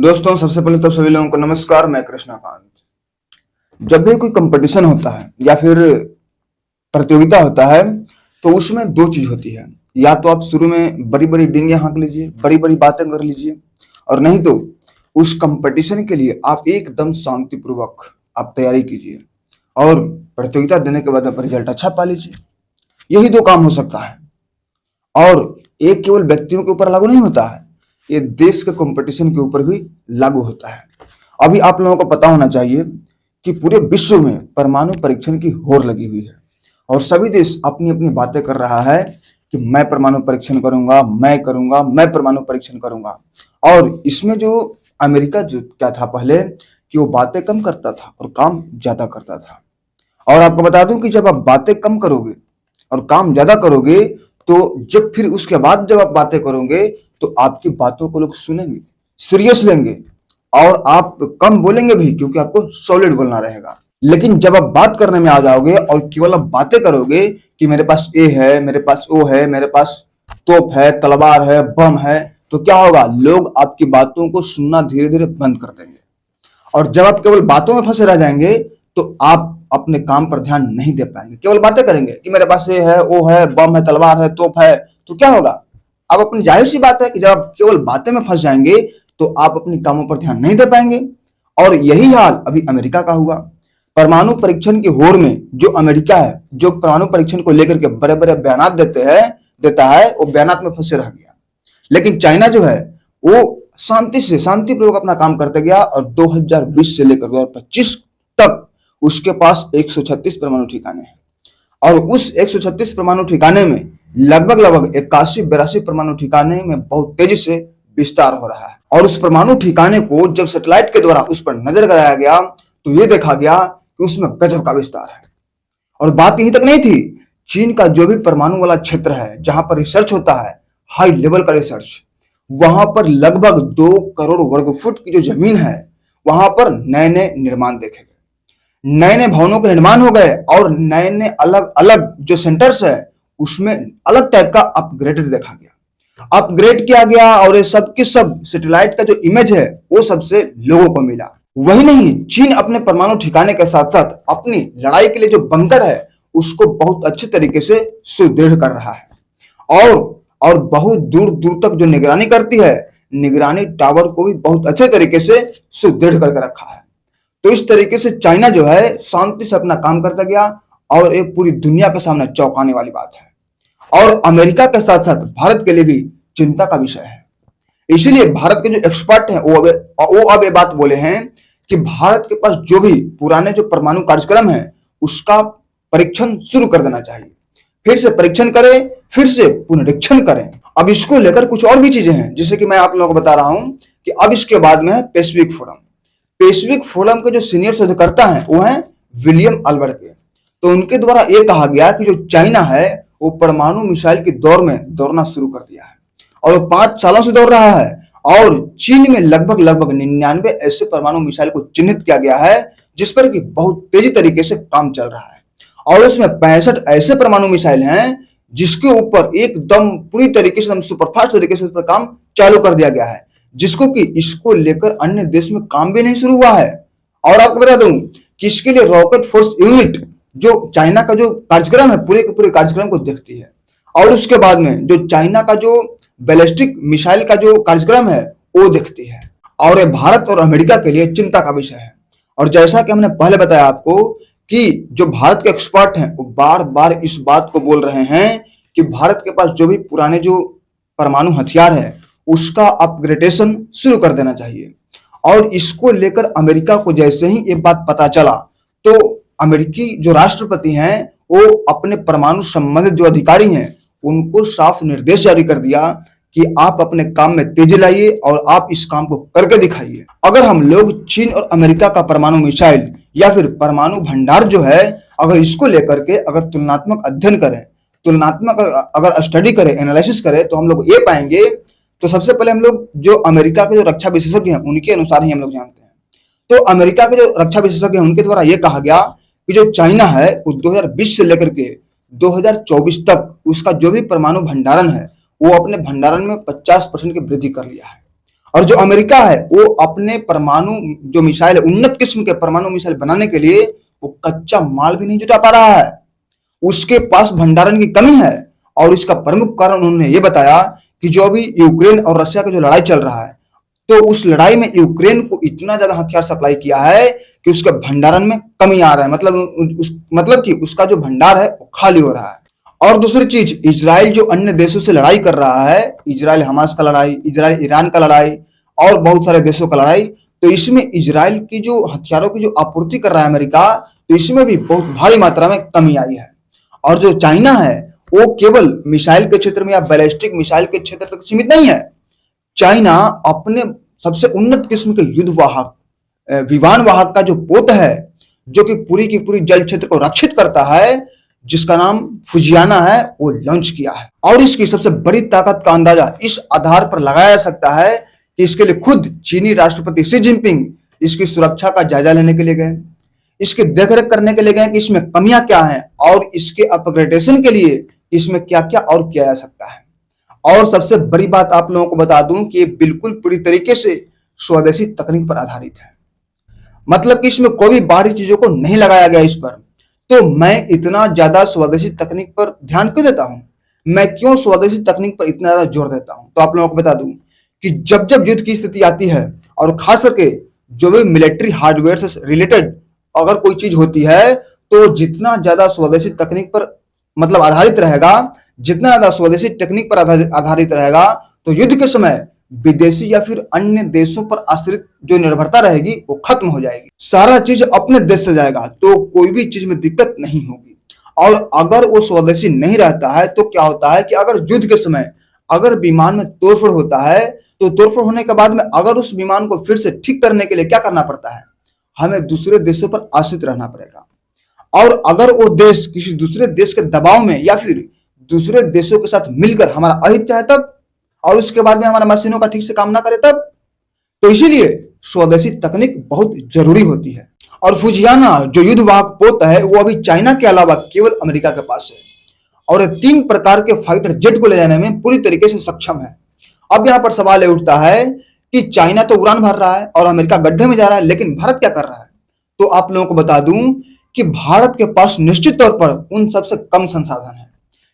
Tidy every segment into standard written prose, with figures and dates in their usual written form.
दोस्तों, सबसे पहले तो सभी लोगों को नमस्कार। मैं कृष्णाकांत। जब भी कोई कंपटीशन होता है या फिर प्रतियोगिता होता है तो उसमें दो चीज होती है। या तो आप शुरू में बड़ी बड़ी डींगे हाँक लीजिए, बड़ी बड़ी बातें कर लीजिए, और नहीं तो उस कंपटीशन के लिए आप एकदम शांतिपूर्वक आप तैयारी कीजिए और प्रतियोगिता देने के बाद आप रिजल्ट अच्छा पा लीजिए। यही दो काम हो सकता है। और एक केवल व्यक्तियों के ऊपर लागू नहीं होता है, ये देश के कंपटीशन के ऊपर भी लागू होता है। अभी आप लोगों को पता होना चाहिए कि पूरे विश्व में परमाणु परीक्षण की होड़ लगी हुई है और सभी देश अपनी अपनी बातें कर रहा है कि मैं परमाणु परीक्षण करूंगा, मैं करूंगा, मैं परमाणु परीक्षण करूंगा। और इसमें जो अमेरिका जो क्या था पहले कि वो बातें कम करता था और काम ज्यादा करता था। और आपको बता दूं कि जब आप बातें कम करोगे और काम ज्यादा करोगे तो जब फिर उसके बाद जब आप बातें करोगे तो आपकी बातों को लोग सुनेंगे, सीरियस लेंगे और आप कम बोलेंगे भी क्योंकि आपको सॉलिड बोलना रहेगा। लेकिन जब आप बात करने में आ जाओगे और केवल आप बातें करोगे कि मेरे पास ये है, मेरे पास वो है, मेरे पास तोप है, तलवार है, बम है, तो क्या होगा? लोग आपकी बातों को सुनना धीरे धीरे बंद कर देंगे। और जब आप केवल बातों में फंसे रह जाएंगे तो आप अपने काम पर ध्यान नहीं दे पाएंगे। केवल बातें करेंगे कि मेरे पास ये है, वो है, बम है, तलवार है, तोप है, तो क्या होगा? अब अपनी जाहिर सी बात है कि जब आप केवल बातें में फंस जाएंगे तो आप अपने कामों पर ध्यान नहीं दे पाएंगे। और यही हाल अभी अमेरिका का हुआ। परमाणु परीक्षण की होड़ में जो अमेरिका है, जो परमाणु परीक्षण को लेकर के बड़े बड़े बयान देता है, वो बयान में फंसे रह गया। लेकिन चाइना जो है वो शांतिपूर्वक अपना काम करते गया और 2020 से लेकर 2025 तक उसके पास 136 परमाणु ठिकाने हैं। और उस 136 परमाणु ठिकाने में लगभग 81-82 परमाणु ठिकाने में बहुत तेजी से विस्तार हो रहा है। और उस परमाणु ठिकाने को जब सैटेलाइट के द्वारा उस पर नजर कराया गया तो ये देखा गया कि उसमें गजब का विस्तार है। और बात यहीं तक नहीं थी, चीन का जो भी परमाणु वाला क्षेत्र है जहां पर रिसर्च होता है, हाई लेवल का रिसर्च, वहां पर लगभग 2 करोड़ वर्ग फुट की जो जमीन है वहां पर नए नए निर्माण देखे गए, नए नए भवनों के निर्माण हो गए और नए नए अलग अलग जो सेंटर्स है उसमें अलग टाइप का अपग्रेडेड देखा गया, अपग्रेड किया गया। और ये सब के सब सैटेलाइट का जो इमेज है वो सबसे लोगों को मिला। वही नहीं, चीन अपने परमाणु ठिकाने के साथ साथ अपनी लड़ाई के लिए जो बंकर है उसको बहुत अच्छे तरीके से सुदृढ़ कर रहा है और बहुत दूर दूर तक जो निगरानी करती है, निगरानी टावर को भी बहुत अच्छे तरीके से सुदृढ़ करके रखा है। तो इस तरीके से चाइना जो है शांति से अपना काम करता गया और एक पूरी दुनिया के सामने चौंकाने वाली बात है। और अमेरिका के साथ साथ भारत के लिए भी चिंता का विषय है। इसीलिए भारत के जो एक्सपर्ट हैं वो अब ये बात बोले हैं कि भारत के पास जो भी पुराने जो परमाणु कार्यक्रम है उसका परीक्षण शुरू कर देना चाहिए। फिर से परीक्षण करें, फिर से पुनरीक्षण करें। अब इसको लेकर कुछ और भी चीजें हैं, जैसे कि मैं आप लोगों को बता रहा हूं कि अब इसके बाद में है पैसिफिक फोरम। पैसिफिक फोरम के जो सीनियर शोधकर्ता हैं वो हैं विलियम अल्बर्ट के। तो उनके द्वारा ये कहा गया कि जो चाइना है वो परमाणु मिसाइल की दौड़ में दौड़ना शुरू कर दिया है और वो 5 सालों से दौड़ रहा है। और चीन में लगभग 99 ऐसे परमाणु मिसाइल को चिन्हित किया गया है जिस पर कि बहुत तेजी तरीके से काम चल रहा है। और उसमें 65 ऐसे परमाणु मिसाइल हैं जिसके ऊपर एकदम पूरी तरीके से सुपरफास्ट तरीके से उस पर काम चालू कर दिया गया है, जिसको कि इसको लेकर अन्य देश में काम भी नहीं शुरू हुआ है। और आपको बता दूं कि इसके लिए रॉकेट फोर्स यूनिट जो चाइना का जो कार्यक्रम है पूरे के पूरे कार्यक्रम को देखती है। और उसके बाद में जो चाइना का जो बैलिस्टिक मिसाइल का जो कार्यक्रम है वो देखती है। और ये भारत और अमेरिका के लिए चिंता का विषय है। और जैसा कि हमने पहले बताया आपको कि जो भारत के एक्सपर्ट हैं वो बार बार इस बात को बोल रहे हैं कि भारत के पास जो भी पुराने जो परमाणु हथियार है उसका अपग्रेडेशन शुरू कर देना चाहिए। और इसको लेकर अमेरिका को जैसे ही ये बात पता चला तो अमेरिकी जो राष्ट्रपति हैं वो अपने परमाणु संबंधित जो अधिकारी हैं उनको साफ निर्देश जारी कर दिया कि आप अपने काम में तेजी लाइए और आप इस काम को करके दिखाइए। अगर हम लोग चीन और अमेरिका का परमाणु मिसाइल या फिर परमाणु भंडार जो है अगर इसको लेकर के अगर तुलनात्मक अध्ययन करें, तुलनात्मक अगर स्टडी करें, एनालिसिस करें तो हम लोग ये पाएंगे। तो सबसे पहले हम लोग जो अमेरिका के जो रक्षा विशेषज्ञ हैं उनके अनुसार ही हम लोग जानते हैं। तो अमेरिका के जो रक्षा विशेषज्ञ हैं उनके द्वारा ये कहा गया कि जो चाइना है वो 2020 से लेकर के 2024 तक उसका जो भी परमाणु भंडारण है वो अपने भंडारण में 50% की वृद्धि कर लिया है। और जो अमेरिका है वो अपने परमाणु जो मिसाइल है, उन्नत किस्म के परमाणु मिसाइल बनाने के लिए वो कच्चा माल भी नहीं जुटा पा रहा है। उसके पास भंडारण की कमी है और इसका प्रमुख कारण उन्होंने ये बताया कि जो अभी यूक्रेन और रशिया का जो लड़ाई चल रहा है, तो उस लड़ाई में यूक्रेन को इतना ज्यादा हथियार सप्लाई किया है कि उसके भंडारण में कमी आ रहा है, मतलब कि उसका जो भंडार है वो खाली हो रहा है। और दूसरी चीज, इजराइल जो अन्य देशों से लड़ाई कर रहा है, इजराइल हमास का लड़ाई, इजराइल ईरान का लड़ाई और बहुत सारे देशों का लड़ाई, तो इसमें इजराइल की जो हथियारों की जो आपूर्ति कर रहा है अमेरिका, तो इसमें भी बहुत भारी मात्रा में कमी आई है। और जो चाइना है वो केवल मिसाइल के क्षेत्र में या बैलिस्टिक मिसाइल के क्षेत्र तक सीमित नहीं है। चाइना अपने सबसे उन्नत किस्म के युद्ध वाहक विमान वाहक का जो पोत है, जो कि पूरी की पूरी जल क्षेत्र को रक्षित करता है, जिसका नाम फुजियाना है, वो लॉन्च किया है। और इसकी सबसे बड़ी ताकत का अंदाजा इस आधार पर लगाया जा सकता है कि इसके लिए खुद चीनी राष्ट्रपति शी जिनपिंग इसकी सुरक्षा का जायजा लेने के लिए गए, इसकी देखरेख करने के लिए गए कि इसमें कमियां क्या हैं और इसके अपग्रेडेशन के लिए इसमें क्या क्या और किया जा सकता है। और सबसे बड़ी बात आप लोगों को बता दूं कि ये बिल्कुल पूरी तरीके से स्वदेशी तकनीक पर आधारित है, मतलब कि इसमें कोई भी बाहरी चीजों को नहीं लगाया गया इस पर। तो मैं इतना ज्यादा स्वदेशी तकनीक पर ध्यान क्यों देता हूं, मैं क्यों स्वदेशी तकनीक पर इतना ज्यादा जोर देता हूं, तो आप लोगों को बता दूं कि जब जब युद्ध की स्थिति आती है और खास करके जो भी मिलिट्री हार्डवेयर से रिलेटेड अगर कोई चीज होती है, तो जितना ज्यादा स्वदेशी तकनीक पर मतलब आधारित रहेगा, जितना ज्यादा स्वदेशी टेक्निक पर आधारित रहेगा, तो युद्ध के समय विदेशी या फिर अन्य देशों पर आश्रित जो निर्भरता रहेगी वो खत्म हो जाएगी। सारा चीज अपने देश से जाएगा, तो कोई भी चीज में दिक्कत नहीं होगी। और अगर वो स्वदेशी नहीं रहता है तो क्या होता है कि अगर युद्ध के समय अगर विमान में तोड़फोड़ होता है, तो तोड़फोड़ होने के बाद में अगर उस विमान को फिर से ठीक करने के लिए क्या करना पड़ता है, हमें दूसरे देशों पर आश्रित रहना पड़ेगा। और अगर वो देश किसी दूसरे देश के दबाव में या फिर दूसरे देशों के साथ मिलकर हमारा अहित चाहे तब, और उसके बाद में हमारा मशीनों का ठीक से काम ना करे तब, तो इसीलिए स्वदेशी तकनीक बहुत जरूरी होती है। और फुजियाना जो युद्ध वाहक पोत है वो अभी चाइना के अलावा केवल अमेरिका के पास है, और 3 प्रकार के फाइटर जेट को ले जाने में पूरी तरीके से सक्षम है। अब यहाँ पर सवाल ये उठता है कि चाइना तो उड़ान भर रहा है और अमेरिका गड्ढे में जा रहा है, लेकिन भारत क्या कर रहा है। तो आप लोगों को बता दूं कि भारत के पास निश्चित तौर पर उन सबसे कम संसाधन है,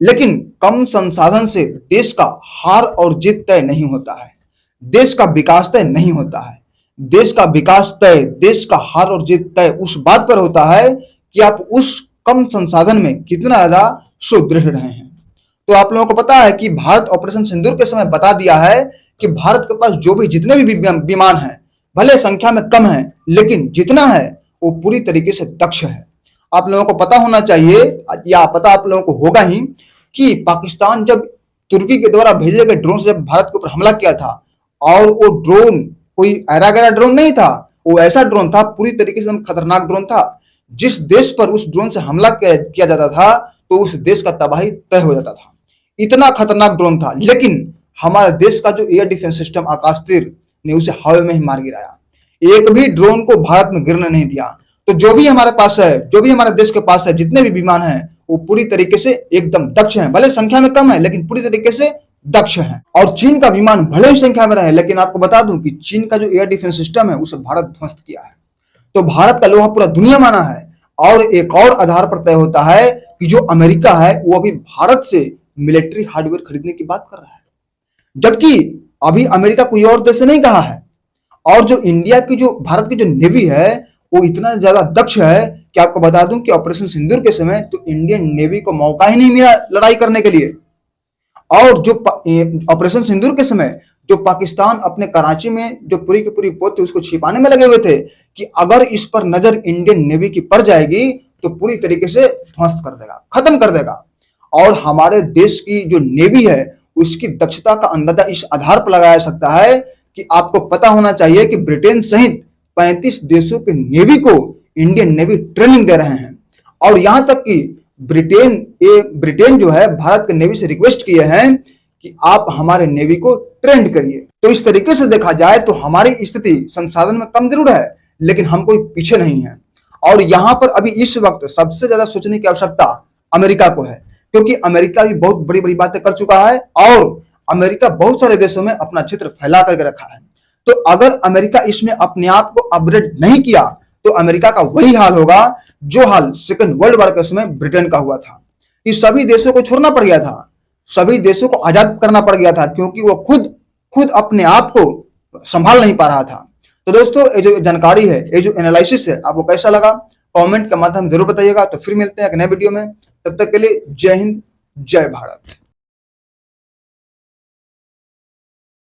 लेकिन कम संसाधन से देश का हार और जीत तय नहीं होता है, देश का विकास तय नहीं होता है। देश का विकास तय, देश का हार और जीत तय उस बात पर होता है कि आप उस कम संसाधन में कितना ज्यादा सुदृढ़ रहे हैं। तो आप लोगों को पता है कि भारत ऑपरेशन सिंदूर के समय बता दिया है कि भारत के पास जो भी जितने भी विमान हैं, भले संख्या में कम है, लेकिन जितना है वो पूरी तरीके से दक्ष है। आप लोगों को पता होना चाहिए, या पता आप लोगों को होगा ही, कि पाकिस्तान जब तुर्की के द्वारा भेजे गए ड्रोन से जब भारत के ऊपर हमला किया था, और वो ड्रोन कोई ऐरा गैरा ड्रोन नहीं था, वो ऐसा ड्रोन था, पूरी तरीके से खतरनाक ड्रोन था। जिस देश पर उस ड्रोन से हमला किया जाता था तो उस देश का तबाही तय हो जाता था, इतना खतरनाक ड्रोन था। लेकिन हमारे देश का जो एयर डिफेंस सिस्टम आकाश तीर ने उसे हवा में ही मार गिराया, एक भी ड्रोन को भारत में गिरने नहीं दिया। तो जो भी हमारे पास है, जो भी हमारे देश के पास है, जितने भी विमान हैं, वो पूरी तरीके से एकदम दक्ष हैं। भले संख्या में कम है लेकिन पूरी तरीके से दक्ष हैं। और चीन का विमान भले ही संख्या में रहे, लेकिन आपको बता दूं कि चीन का जो एयर डिफेंस सिस्टम है उसे भारत ध्वस्त किया है। तो भारत का लोहा पूरा दुनिया माना है। और एक और आधार पर तय होता है कि जो अमेरिका है वो अभी भारत से मिलिट्री हार्डवेयर खरीदने की बात कर रहा है, जबकि अभी अमेरिका कोई और देश से नहीं कहा है। और जो इंडिया की जो भारत की जो नेवी है वो इतना ज्यादा दक्ष है कि आपको बता दूं कि ऑपरेशन सिंदूर के समय तो इंडियन नेवी को मौका ही नहीं मिला लड़ाई करने के लिए। और जो ऑपरेशन सिंदूर के समय जो पाकिस्तान अपने कराची में जो पूरी की पूरी पोत थी उसको छिपाने में लगे हुए थे कि अगर इस पर नजर इंडियन नेवी की पड़ जाएगी तो पूरी तरीके से ध्वस्त कर देगा, खत्म कर देगा। और हमारे देश की जो नेवी है उसकी दक्षता का अंदाजा इस आधार पर लगाया जा सकता है कि आपको पता होना चाहिए कि ब्रिटेन सहित 35 देशों के नेवी को इंडियन नेवी ट्रेनिंग दे रहे हैं। और यहां तक कि ब्रिटेन जो है भारत के नेवी से रिक्वेस्ट किए हैं कि आप हमारे नेवी को ट्रेंड करिए। तो इस तरीके से देखा जाए तो हमारी स्थिति संसाधन में कम जरूर है, लेकिन हम कोई पीछे नहीं है। और यहां पर अभी इस वक्त सबसे ज्यादा सोचने की आवश्यकता अमेरिका को है, क्योंकि अमेरिका भी बहुत बड़ी बड़ी बातें कर चुका है और अमेरिका बहुत सारे देशों में अपना क्षेत्र फैला करके रखा है। तो अगर अमेरिका इसमें अपने आप को अपग्रेड नहीं किया तो अमेरिका का वही हाल होगा जो हाल सेकेंड वर्ल्ड वॉर के समय ब्रिटेन का हुआ था। इस सभी देशों को छोड़ना पड़ गया था, सभी देशों को आजाद करना पड़ गया था, क्योंकि वो खुद अपने आप को संभाल नहीं पा रहा था। तो दोस्तों, ये जो जानकारी है, ये जो एनालिसिस है, आपको कैसा लगा कमेंट के माध्यम जरूर बताइएगा। तो फिर मिलते हैं एक नए वीडियो में, तब तक के लिए जय हिंद, जय भारत।